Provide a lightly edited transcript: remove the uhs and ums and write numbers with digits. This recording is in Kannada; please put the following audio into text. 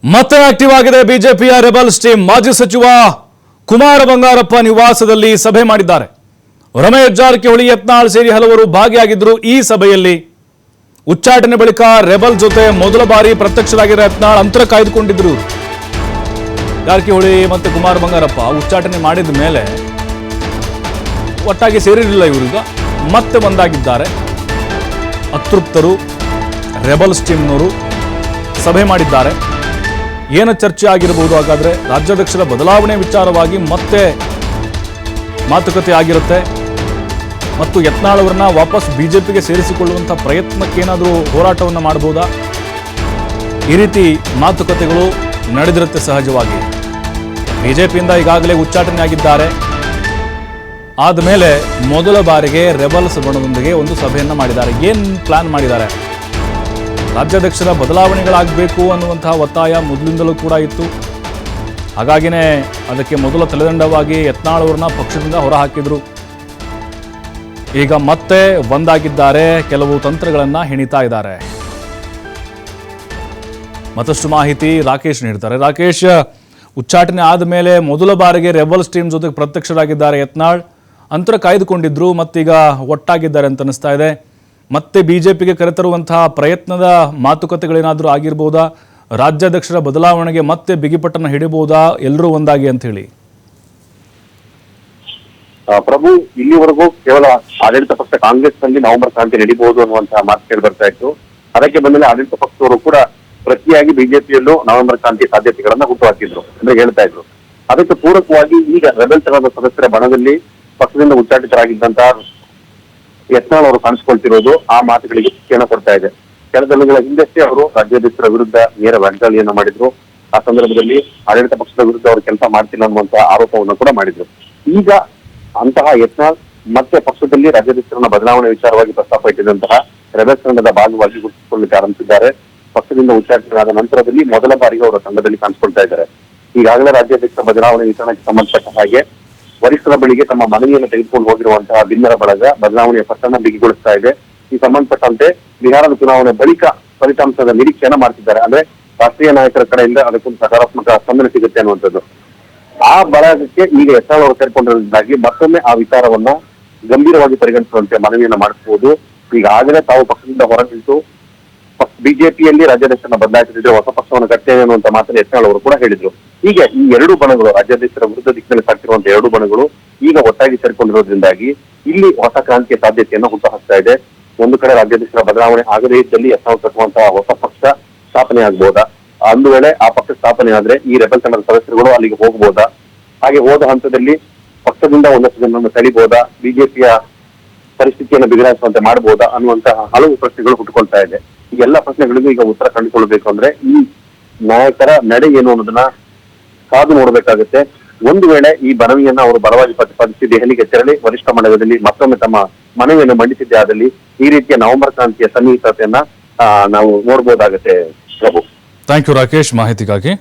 ಮತ್ತೆ ಆಕ್ಟಿವ್ ಆಗಿದೆ ಬಿಜೆಪಿಯ ರೆಬಲ್ಸ್ ಟೀಮ್. ಮಾಜಿ ಸಚಿವ ಕುಮಾರ ಬಂಗಾರಪ್ಪ ನಿವಾಸದಲ್ಲಿ ಸಭೆ ಮಾಡಿದ್ದಾರೆ. ರಮೇಶ್ ಜಾರಕಿಹೊಳಿ, ಯತ್ನಾಳ್ ಸೇರಿ ಹಲವರು ಭಾಗಿಯಾಗಿದ್ದರು ಈ ಸಭೆಯಲ್ಲಿ. ಉಚ್ಚಾಟನೆ ಬಳಿಕ ರೆಬಲ್ ಜೊತೆ ಮೊದಲ ಬಾರಿ ಪ್ರತ್ಯಕ್ಷರಾಗಿರೋ ಯತ್ನಾಳ್ ಅಂತರ ಕಾಯ್ದುಕೊಂಡಿದ್ರು. ಜಾರಕಿಹೊಳಿ ಮತ್ತು ಕುಮಾರ ಬಂಗಾರಪ್ಪ ಉಚ್ಚಾಟನೆ ಮಾಡಿದ ಮೇಲೆ ಒಟ್ಟಾಗಿ ಸೇರಿರಲಿಲ್ಲ. ಇವರೀಗ ಮತ್ತೆ ಒಂದಾಗಿದ್ದಾರೆ. ಅತೃಪ್ತರು ರೆಬಲ್ಸ್ ಟೀಮ್ನವರು ಸಭೆ ಮಾಡಿದ್ದಾರೆ. ಏನು ಚರ್ಚೆ ಆಗಿರಬಹುದು? ಹಾಗಾದ್ರೆ ರಾಜ್ಯಾಧ್ಯಕ್ಷರ ಬದಲಾವಣೆ ವಿಚಾರವಾಗಿ ಮತ್ತೆ ಮಾತುಕತೆ ಆಗಿರುತ್ತೆ ಮತ್ತು ಯತ್ನಾಳ್ ಅವರನ್ನ ವಾಪಸ್ ಬಿಜೆಪಿಗೆ ಸೇರಿಸಿಕೊಳ್ಳುವಂಥ ಪ್ರಯತ್ನಕ್ಕೇನಾದರೂ ಹೋರಾಟವನ್ನು ಮಾಡಬಹುದಾ? ಈ ರೀತಿ ಮಾತುಕತೆಗಳು ನಡೆದಿರುತ್ತೆ ಸಹಜವಾಗಿ. ಬಿಜೆಪಿಯಿಂದ ಈಗಾಗಲೇ ಉಚ್ಚಾಟನೆ ಆಗಿದ್ದಾರೆ. ಆದಮೇಲೆ ಮೊದಲ ಬಾರಿಗೆ ರೆಬಲ್ಸ್ ಬಣದೊಂದಿಗೆ ಒಂದು ಸಭೆಯನ್ನು ಮಾಡಿದ್ದಾರೆ. ಏನು ಪ್ಲಾನ್ ಮಾಡಿದ್ದಾರೆ? ರಾಜ್ಯಾಧ್ಯಕ್ಷರ ಬದಲಾವಣೆಗಳಾಗಬೇಕು ಅನ್ನುವಂತಹ ಒತ್ತಾಯ ಮೊದಲಿಂದಲೂ ಕೂಡ ಇತ್ತು. ಹಾಗಾಗಿನೇ ಅದಕ್ಕೆ ಮೊದಲ ತಲೆದಂಡವಾಗಿ ಯತ್ನಾಳ್ ಅವರನ್ನ ಪಕ್ಷದಿಂದ ಹೊರಹಾಕಿದ್ರು. ಈಗ ಮತ್ತೆ ಒಂದಾಗಿದ್ದಾರೆ, ಕೆಲವು ತಂತ್ರಗಳನ್ನು ಹೆಣಿತಾ ಇದ್ದಾರೆ. ಮತ್ತಷ್ಟು ಮಾಹಿತಿ ರಾಕೇಶ್ ನೀಡ್ತಾರೆ. ರಾಕೇಶ್, ಉಚ್ಚಾಟನೆ ಆದ ಮೇಲೆ ಮೊದಲ ಬಾರಿಗೆ ರೆಬಲ್ಸ್ ಟೀಮ್ ಜೊತೆಗೆ ಪ್ರತ್ಯಕ್ಷರಾಗಿದ್ದಾರೆ ಯತ್ನಾಳ್. ಅಂತರ ಕಾಯ್ದುಕೊಂಡಿದ್ರು, ಮತ್ತೀಗ ಒಟ್ಟಾಗಿದ್ದಾರೆ ಅಂತ ಅನಿಸ್ತಾ ಇದೆ. ಮತ್ತೆ ಬಿಜೆಪಿಗೆ ಕರೆತರುವಂತಹ ಪ್ರಯತ್ನದ ಮಾತುಕತೆಗಳೇನಾದರೂ ಆಗಿರ್ಬೋದಾ? ರಾಜ್ಯಾಧ್ಯಕ್ಷರ ಬದಲಾವಣೆಗೆ ಮತ್ತೆ ಬಿಗಿಪಟ್ಟನ್ನು ಹಿಡಿಬಹುದಾ ಎಲ್ಲರೂ ಒಂದಾಗಿ ಅಂತ ಹೇಳಿ? ಪ್ರಭು, ಇಲ್ಲಿವರೆಗೂ ಕೇವಲ ಆಡಳಿತ ಪಕ್ಷ ಕಾಂಗ್ರೆಸ್ ನಲ್ಲಿ ನವೆಂಬರ್ ಕ್ರಾಂತಿ ನಡೀಬಹುದು ಅನ್ನುವಂತಹ ಮಾತು ಕೇಳಿ ಬರ್ತಾ ಇತ್ತು. ಅದಕ್ಕೆ ಬಂದ ಆಡಳಿತ ಪಕ್ಷದವರು ಕೂಡ ಪ್ರತಿಯಾಗಿ ಬಿಜೆಪಿಯಲ್ಲೂ ನವೆಂಬರ್ ಕ್ರಾಂತಿ ಸಾಧ್ಯತೆಗಳನ್ನ ಹುಟ್ಟುಹಾಕಿದ್ರು ಅಂದ್ರೆ ಹೇಳ್ತಾ ಇದ್ರು. ಅದಕ್ಕೆ ಪೂರಕವಾಗಿ ಈಗ ರೆಬೆಲ್ ತರಹದ ಸದಸ್ಯರ ಬಣದಲ್ಲಿ ಪಕ್ಷದಿಂದ ಉಚ್ಚಾಟಿತರಾಗಿದ್ದಂತಹ ಯತ್ನಾಳ್ ಅವರು ಕಾಣಿಸಿಕೊಳ್ತಿರೋದು ಆ ಮಾತುಗಳಿಗೆ ಕ್ಷೀಣ ಕೊಡ್ತಾ ಇದೆ. ಕೆಲ ದಿನಗಳ ಹಿಂದಷ್ಟೇ ಅವರು ರಾಜ್ಯಾಧ್ಯಕ್ಷರ ವಿರುದ್ಧ ನೇರ ವಾಗ್ದಾಳಿಯನ್ನ ಮಾಡಿದ್ರು. ಆ ಸಂದರ್ಭದಲ್ಲಿ ಆಡಳಿತ ಪಕ್ಷದ ವಿರುದ್ಧ ಅವರು ಕೆಲಸ ಮಾಡ್ತಿಲ್ಲ ಅನ್ನುವಂತಹ ಆರೋಪವನ್ನು ಕೂಡ ಮಾಡಿದ್ರು. ಈಗ ಅಂತಹ ಯತ್ನಾಳ್ ಮತ್ತೆ ಪಕ್ಷದಲ್ಲಿ ರಾಜ್ಯಾಧ್ಯಕ್ಷರನ್ನ ಬದಲಾವಣೆ ವಿಚಾರವಾಗಿ ಪ್ರಸ್ತಾಪ ಇಟ್ಟಿದ್ದಂತಹ ರೆಬೆಲ್ ತಂಡದ ಭಾಗವಾಗಿ ಗುರುತಿಸಿಕೊಳ್ಳಲಿಕ್ಕೆ ಆರಂಭಿಸಿದ್ದಾರೆ. ಪಕ್ಷದಿಂದ ಉಚ್ಚಾಟನೆಯಾದ ನಂತರದಲ್ಲಿ ಮೊದಲ ಬಾರಿಗೆ ಅವರ ತಂಡದಲ್ಲಿ ಕಾಣಿಸಿಕೊಳ್ತಾ ಇದ್ದಾರೆ. ಈಗಾಗಲೇ ರಾಜ್ಯಾಧ್ಯಕ್ಷರ ಬದಲಾವಣೆ ವಿಚಾರಣೆಗೆ ಸಂಬಂಧಪಟ್ಟ ಹಾಗೆ ವರಿಷ್ಠರ ಬಳಿಗೆ ತಮ್ಮ ಮನವಿಯನ್ನು ತೆಗೆದುಕೊಂಡು ಹೋಗಿರುವಂತಹ ಭಿನ್ನರ ಬಳಗ ಬದಲಾವಣೆಯ ಪಟ್ಟಣ ಬಿಗಿಗೊಳಿಸ್ತಾ ಇದೆ. ಈ ಸಂಬಂಧಪಟ್ಟಂತೆ ಬಿಹಾರದ ಚುನಾವಣೆ ಬಳಿಕ ಫಲಿತಾಂಶದ ನಿರೀಕ್ಷೆಯನ್ನ ಮಾಡ್ತಿದ್ದಾರೆ. ಅಂದ್ರೆ ರಾಷ್ಟ್ರೀಯ ನಾಯಕರ ಕಡೆಯಿಂದ ಅದಕ್ಕೊಂದು ಸಕಾರಾತ್ಮಕ ಸ್ಪಂದನೆ ಸಿಗುತ್ತೆ ಅನ್ನುವಂಥದ್ದು. ಆ ಬಳಗಕ್ಕೆ ಈಗ ಯತ್ನಾಳ್ ಅವರು ಸೇರ್ಕೊಂಡಿರೋದ್ರಿಂದಾಗಿ ಮತ್ತೊಮ್ಮೆ ಆ ವಿಚಾರವನ್ನ ಗಂಭೀರವಾಗಿ ಪರಿಗಣಿಸುವಂತೆ ಮನವಿಯನ್ನ ಮಾಡಿಸಬಹುದು. ಈಗಾಗಲೇ ತಾವು ಪಕ್ಷದಿಂದ ಹೊರಗಿಟ್ಟು ಬಿಜೆಪಿಯಲ್ಲಿ ರಾಜ್ಯಾಧ್ಯಕ್ಷರನ್ನ ಬದಲಾಯಿಸಿದ್ರೆ ಹೊಸ ಪಕ್ಷವನ್ನು ಕಟ್ಟೇವೆ ಅನ್ನುವಂತ ಮಾತನ್ನು ಯತ್ನಾಳ್ ಅವರು ಕೂಡ ಹೇಳಿದ್ರು. ಹೀಗೆ ಈ ಎರಡು ಬಣಗಳು, ರಾಜ್ಯಾಧ್ಯಕ್ಷರ ವಿರುದ್ಧ ದಿಕ್ಕಿನಲ್ಲಿ ಸಾಕ್ತಿರುವಂತಹ ಎರಡು ಬಣಗಳು ಈಗ ಒಟ್ಟಾಗಿ ಸೇರ್ಕೊಂಡಿರೋದ್ರಿಂದಾಗಿ ಇಲ್ಲಿ ಹೊಸ ಕ್ರಾಂತಿಯ ಸಾಧ್ಯತೆಯನ್ನು ಹುಟ್ಟುಹಾಕ್ತಾ ಇದೆ. ಒಂದು ಕಡೆ ರಾಜ್ಯಾಧ್ಯಕ್ಷರ ಬದಲಾವಣೆ ಆಗದೇ ಇದ್ದಲ್ಲಿ ಯತ್ನಾಳ್ ಕಟ್ಟುವಂತಹ ಹೊಸ ಪಕ್ಷ ಸ್ಥಾಪನೆ ಆಗ್ಬಹುದಾ? ಒಂದು ವೇಳೆ ಆ ಪಕ್ಷ ಸ್ಥಾಪನೆ ಆದ್ರೆ ಈ ರೆಬೆಲ್ ತಂಡದ ಸದಸ್ಯರುಗಳು ಅಲ್ಲಿಗೆ ಹೋಗಬಹುದಾ? ಹಾಗೆ ಹೋದ ಹಂತದಲ್ಲಿ ಪಕ್ಷದಿಂದ ಒಂದಷ್ಟು ಜನರನ್ನು ತಳಿಬಹುದಾ? ಬಿಜೆಪಿಯ ಪರಿಸ್ಥಿತಿಯನ್ನು ಬಿಗಡಾಯಿಸುವಂತೆ ಮಾಡಬಹುದಾ ಅನ್ನುವಂತಹ ಹಲವು ಪ್ರಶ್ನೆಗಳು ಹುಟ್ಟುಕೊಳ್ತಾ ಇದೆ. ಈ ಎಲ್ಲ ಪ್ರಶ್ನೆಗಳಿಗೂ ಈಗ ಉತ್ತರ ಕಂಡುಕೊಳ್ಳಬೇಕು ಅಂದ್ರೆ ಈ ನಾಯಕರ ನಡೆ ಏನು ಅನ್ನೋದನ್ನ ಕಾದು ನೋಡಬೇಕಾಗುತ್ತೆ. ಒಂದು ವೇಳೆ ಈ ಮನವಿಯನ್ನ ಅವರು ಬಲವಾಗಿ ಪ್ರತಿಪಾದಿಸಿ ದೆಹಲಿಗೆ ತೆರಳಿ ವರಿಷ್ಠ ಮಂಡಲದಲ್ಲಿ ಮತ್ತೊಮ್ಮೆ ತಮ್ಮ ಮನವಿಯನ್ನು ಮಂಡಿಸಿದ್ದೇ ಆದಲ್ಲಿ ಈ ರೀತಿಯ ನವೆಂಬರ್ ಕ್ರಾಂತಿಯ ಸನ್ನಿಹಿತತೆಯನ್ನ ನಾವು ನೋಡಬಹುದಾಗುತ್ತೆ. ಪ್ರಭು, ಥ್ಯಾಂಕ್ ಯು ರಾಕೇಶ್ ಮಾಹಿತಿಗಾಗಿ.